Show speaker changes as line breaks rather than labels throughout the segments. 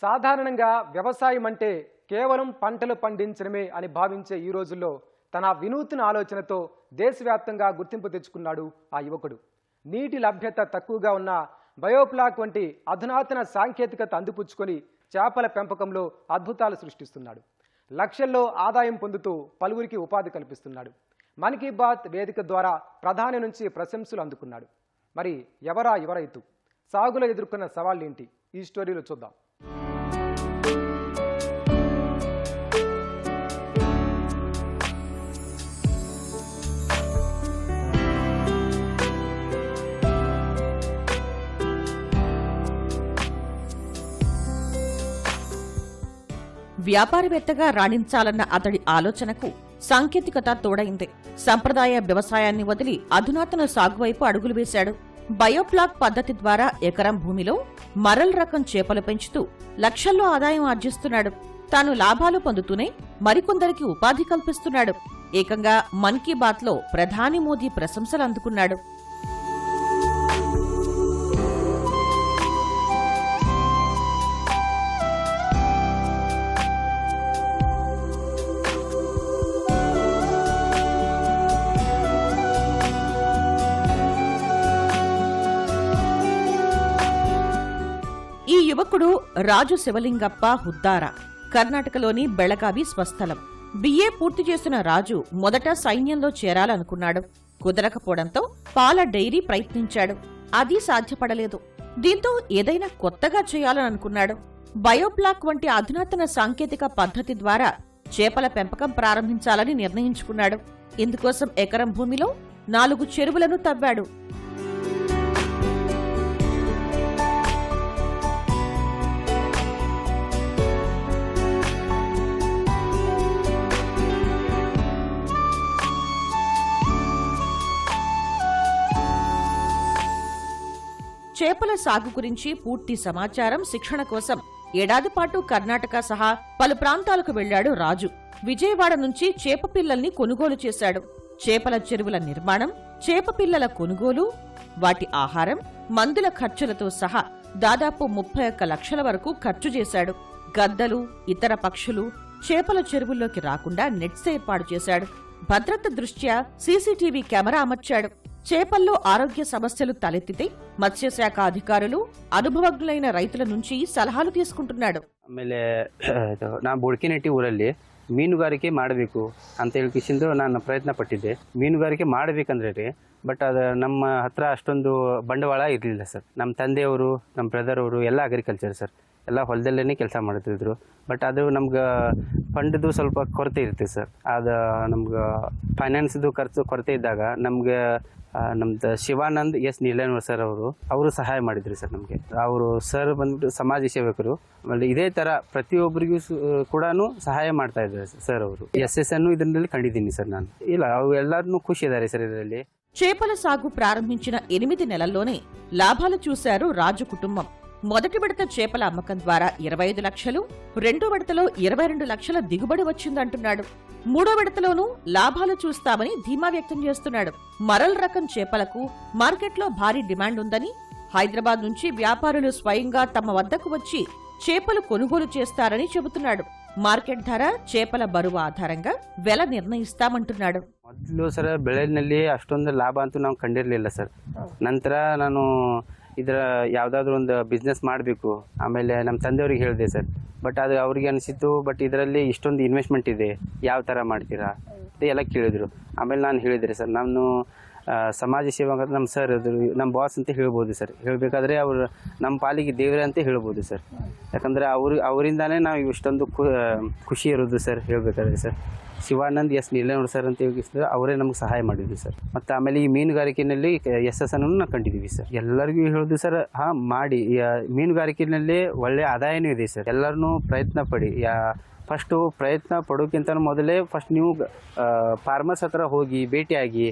సాధారణంగా వ్యవసాయం అంటే కేవలం పంటలు పండించడమే అని భావించే ఈ రోజుల్లో తన వినూత్న ఆలోచనతో దేశవ్యాప్తంగా గుర్తింపు తెచ్చుకున్నాడు ఆ యువకుడు. నీటి లభ్యత తక్కువగా ఉన్న బయోప్లాక్ వంటి అధునాతన సాంకేతికత అందిపుచ్చుకొని చేపల పెంపకంలో అద్భుతాలు సృష్టిస్తున్నాడు. లక్షల్లో ఆదాయం పొందుతూ పలువురికి ఉపాధి కల్పిస్తున్నాడు. మన్ కీ బాత్ వేదిక ద్వారా ప్రధాని నుంచి ప్రశంసలు అందుకున్నాడు. మరి ఎవరా యువ రైతు? సాగులో ఎదుర్కొన్న సవాళ్ళేంటి? ఈ స్టోరీలో చూద్దాం.
వ్యాపారవేత్తగా రాణించాలన్న అతడి ఆలోచనకు సాంకేతికత తోడైంది. సంప్రదాయ వ్యవసాయాన్ని వదిలి అధునాతన సాగువైపు అడుగులు వేశాడు. బయోప్లాక్ పద్ధతి ద్వారా ఎకరం భూమిలో మరల్ రకం చేపలు పెంచుతూ లక్షల్లో ఆదాయం ఆర్జిస్తున్నాడు. తాను లాభాలు పొందుతూనే మరికొందరికి ఉపాధి కల్పిస్తున్నాడు. ఏకంగా మన్ కీ బాత్ లో ప్రధాని మోదీ ప్రశంసలు అందుకున్నాడు. ఈ యువకుడు రాజు శివలింగప్ప హుద్దార, కర్ణాటకలోని బెళగావి స్వస్థలం. బిఏ పూర్తి చేసిన రాజు మొదట సైన్యంలో చేరాలనుకున్నాడు. కుదరకపోవడంతో పాల డైరీ ప్రయత్నించాడు. అది సాధ్యపడలేదు. దీంతో ఏదైనా కొత్తగా చేయాలనుకున్నాడు. బయోప్లాక్ వంటి అధునాతన సాంకేతిక పద్ధతి ద్వారా చేపల పెంపకం ప్రారంభించాలని నిర్ణయించుకున్నాడు. ఇందుకోసం ఎకరం భూమిలో 4 చెరువులను తవ్వాడు. చేపల సాగు గురించి పూర్తి సమాచారం, శిక్షణ కోసం ఏడాది పాటు కర్ణాటక సహా పలు ప్రాంతాలకు వెళ్లాడు రాజు. విజయవాడ నుంచి చేప పిల్లల్ని కొనుగోలు చేశాడు. చేపల చెరువుల నిర్మాణం, చేప పిల్లల కొనుగోలు, వాటి ఆహారం, మందుల ఖర్చులతో సహా దాదాపు 31 లక్షల వరకు ఖర్చు చేశాడు. గద్దలు, ఇతర పక్షులు చేపల చెరువుల్లోకి రాకుండా నెట్స్ ఏర్పాటు చేశాడు. భద్రత దృష్ట్యా సీసీటీవీ కెమెరా అమర్చాడు. చేపల్లో ఆరోగ్య సమస్యలు తలెత్తితే మత్స్యశాఖ అధికారులు, అనుభవజ్ఞులైన రైతుల నుంచి సలహాలు తీసుకుంటున్నాడు.
ಆಮೇಲೆ ನಾ ಬುಡ್ಕಿನಟ್ಟಿ ಊರಲ್ಲಿ ಮೀನುಗಾರಿಕೆ ಮಾಡಬೇಕು ಅಂತ ಹೇಳ್ಕಿಸಿಂದು ನಾನು ಪ್ರಯತ್ನ ಪಟ್ಟಿದ್ದೆ. ಮೀನುಗಾರಿಕೆ ಮಾಡಬೇಕಂದ್ರೆ ರೀ, ಬಟ್ ಅದು ನಮ್ಮ ಹತ್ರ ಅಷ್ಟೊಂದು ಬಂಡವಾಳ ಇರಲಿಲ್ಲ ಸರ್. ನಮ್ಮ ತಂದೆಯವರು, ನಮ್ಮ ಬ್ರದರ್ ಅವರು ಎಲ್ಲ ಅಗ್ರಿಕಲ್ಚರ್ ಸರ್, ಎಲ್ಲ ಹೊಲದಲ್ಲೇ ಕೆಲಸ ಮಾಡ್ತಿದ್ರು. ಬಟ್ ಅದು ನಮ್ಗೆ ಫಂಡ್ದು ಸ್ವಲ್ಪ ಕೊರತೆ ಇರುತ್ತೆ ಸರ್. ಅದು ನಮ್ಗೆ ಫೈನಾನ್ಸ್ದು ಕೊರತೆ ಇದ್ದಾಗ ನಮ್ಗೆ ನಮ್ದು ಶಿವಾನಂದ್ ಎಸ್ ನೀಲನವರ್ ಸರ್ ಅವರು ಸಹಾಯ ಮಾಡಿದ್ರು ಸರ್ ನಮಗೆ. ಅವರು ಸರ್ ಬಂದ್ಬಿಟ್ಟು ಸಮಾಜ ಸೇವಕರು. ಆಮೇಲೆ ಇದೇ ಥರ ಪ್ರತಿಯೊಬ್ಬರಿಗೂ ಕೂಡ ಸಹಾಯ ಮಾಡ್ತಾ ಇದ್ದಾರೆ ಸರ್ ಅವರು. ಅನ್ನು ಇದರಲ್ಲಿ ಕಂಡಿದ್ದೀನಿ ಸರ್ ನಾನು. ಇಲ್ಲ, ಅವು ಎಲ್ಲರೂ ಖುಷಿ ಇದ್ದಾರೆ ಸರ್ ಇದರಲ್ಲಿ.
చేపల సాగు ప్రారంభించిన 8 నెలల్లోనే లాభాలు చూశారు రాజు కుటుంబం. మొదటి విడత చేపల అమ్మకం ద్వారా 25 లక్షలు, రెండో విడతలో 22 లక్షల దిగుబడి వచ్చిందంటున్నాడు. మూడో విడతలోనూ లాభాలు చూస్తామని ధీమా వ్యక్తం చేస్తున్నాడు. మరల్ రకం చేపలకు మార్కెట్లో భారీ డిమాండ్ ఉందని, హైదరాబాద్ నుంచి వ్యాపారులు స్వయంగా తమ వద్దకు వచ్చి చేపలు కొనుగోలు చేస్తారని చెబుతున్నాడు. మార్కెట్ ధర, చేపల బరువు ఆధారంగా వెల నిర్ణయిస్తామంటున్నాడు.
ಮೊದಲು ಸರ್ ಬೆಳೆನಲ್ಲಿ ಅಷ್ಟೊಂದು ಲಾಭ ಅಂತೂ ನಾವು ಕಂಡಿರಲಿಲ್ಲ ಸರ್. ನಂತರ ನಾನು ಇದರ ಯಾವುದಾದ್ರೂ ಒಂದು ಬಿಸ್ನೆಸ್ ಮಾಡಬೇಕು, ಆಮೇಲೆ ನಮ್ಮ ತಂದೆಯವ್ರಿಗೆ ಹೇಳಿದೆ ಸರ್. ಬಟ್ ಅದು ಅವ್ರಿಗೆ ಅನಿಸಿತ್ತು, ಬಟ್ ಇದರಲ್ಲಿ ಇಷ್ಟೊಂದು ಇನ್ವೆಸ್ಟ್ಮೆಂಟ್ ಇದೆ, ಯಾವ ಥರ ಮಾಡ್ತೀರಾ ಅಂತ ಎಲ್ಲ ಕೇಳಿದರು. ಆಮೇಲೆ ನಾನು ಹೇಳಿದೆ ಸರ್, ನಾನು ಸಮಾಜ ಸೇವಕ ನಮ್ಮ ಸರ್ ನಮ್ಮ ಬಾಸ್ ಅಂತ ಹೇಳ್ಬೋದು ಸರ್. ಹೇಳಬೇಕಾದ್ರೆ ಅವರು ನಮ್ಮ ಪಾಲಿಗೆ ದೇವರೇ ಅಂತ ಹೇಳ್ಬೋದು ಸರ್. ಯಾಕಂದರೆ ಅವರಿಂದಾನೇ ನಾವು ಇಷ್ಟೊಂದು ಖುಷಿ ಇರೋದು ಸರ್. ಹೇಳಬೇಕಾದ್ರೆ ಸರ್, ಶಿವಾನಂದ್ ಎಸ್ ನೀಲನವರ್ ಸರ್ ಅಂತ ಹೇಳಿದ್ರೆ ಅವರೇ ನಮ್ಗೆ ಸಹಾಯ ಮಾಡಿದ್ವಿ ಸರ್. ಮತ್ತು ಆಮೇಲೆ ಈ ಮೀನುಗಾರಿಕೆಯಲ್ಲಿ ಯಶಸ್ಸನ್ನು ನಾವು ಕಂಡಿದ್ದೀವಿ ಸರ್. ಎಲ್ಲರಿಗೂ ಹೇಳೋದು ಸರ್, ಮಾಡಿ. ಮೀನುಗಾರಿಕೆಯಲ್ಲಿ ಒಳ್ಳೆ ಆದಾಯನೂ ಇದೆ ಸರ್. ಎಲ್ಲರನ್ನೂ ಪ್ರಯತ್ನ ಪಡಿ. ಫಸ್ಟು ಪ್ರಯತ್ನ ಪಡೋಕ್ಕಿಂತ ಮೊದಲೇ ಫಸ್ಟ್ ನೀವು ಫಾರ್ಮರ್ಸ್ ಹತ್ರ ಹೋಗಿ ಭೇಟಿಯಾಗಿ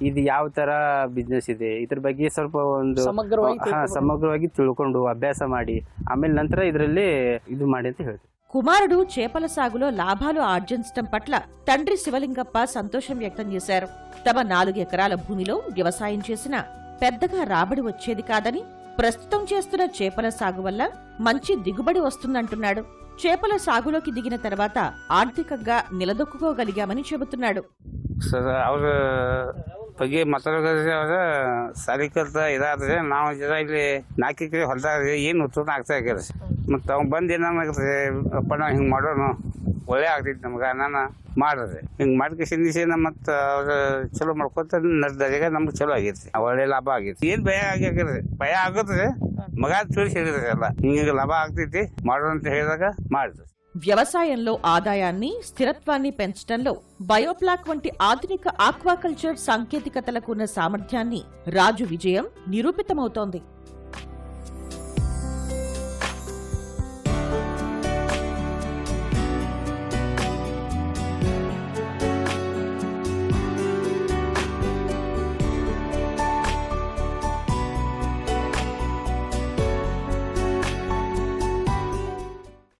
ಇದು ಯಾವ ಥರ ಬಿಸ್ನೆಸ್ ಇದೆ ಇದ್ರ ಬಗ್ಗೆ ಸ್ವಲ್ಪ ಒಂದು ಸಮಗ್ರವಾಗಿ ತಿಳ್ಕೊಂಡು ಅಭ್ಯಾಸ ಮಾಡಿ ಆಮೇಲೆ ನಂತರ ಇದರಲ್ಲಿ ಇದು ಮಾಡಿ ಅಂತ ಹೇಳ್ತೀವಿ.
కుమారుడు చేపల సాగులో లాభాలు ఆర్జించడం పట్ల తండ్రి శివలింగప్ప సంతోషం వ్యక్తం చేశారు. తమ 4 ఎకరాల భూమిలో వ్యవసాయం చేసినా పెద్దగా రాబడి వచ్చేది కాదని, ప్రస్తుతం చేస్తున్న చేపల సాగు వల్ల మంచి దిగుబడి వస్తుందంటున్నాడు. చేపల సాగులోకి దిగిన తర్వాత ఆర్థికంగా నిలదొక్కుకోగలిగామని చెబుతున్నాడు.
ಸರ್ ಅವ್ರ ಬಗ್ಗೆ ಮಾತಾಡೋದ್ರೆ ಸಾರಿ ಕಲ್ತ ಇದಾದ್ರೆ ನಾವು ಇಲ್ಲಿ 4 ಎಕರೆ ಹೊಲದಾಗ ಏನು ಉತ್ಪನ್ನ ಆಗ್ತಾ ಆಗ್ಯದ ಮತ್ತು ಅವ್ನು ಬಂದು ಏನಾಗ್ತದೆ ಅಪ್ಪ ನಾವು ಹಿಂಗೆ ಮಾಡೋಣ ಒಳ್ಳೆ ಆಗ್ತೈತಿ ನಮ್ಗೆ ನಾನು ಮಾಡಿದೆ ಹಿಂಗೆ ಮಾಡ್ಕೇಸಿಂದ ಮತ್ತು ಅವ್ರು ಚಲೋ ಮಾಡ್ಕೊತ ನಡೆದಾಗ ನಮ್ಗೆ ಚಲೋ ಆಗೈತಿ ಒಳ್ಳೆ ಲಾಭ ಆಗೈತಿ ಏನು ಭಯ ಆಗ್ಯಾಕ್ರಿ ಭಯ ಆಗುತ್ತೆ ಮಗ ತಿಳಿಸಿ ಹೇಳಿದ್ರಿ ಎಲ್ಲ ಹಿಂಗೆ ಲಾಭ ಆಗ್ತೈತಿ ಮಾಡೋಣ ಅಂತ ಹೇಳಿದಾಗ ಮಾಡಿದ್ರಿ.
వ్యవసాయంలో ఆదాయాన్ని, స్థిరత్వాన్ని పెంచడంలో బయోప్లాక్ వంటి ఆధునిక ఆక్వాకల్చర్ సాంకేతికతలకు ఉన్న సామర్థ్యాన్ని రాజు విజయం నిరూపితమవుతోంది.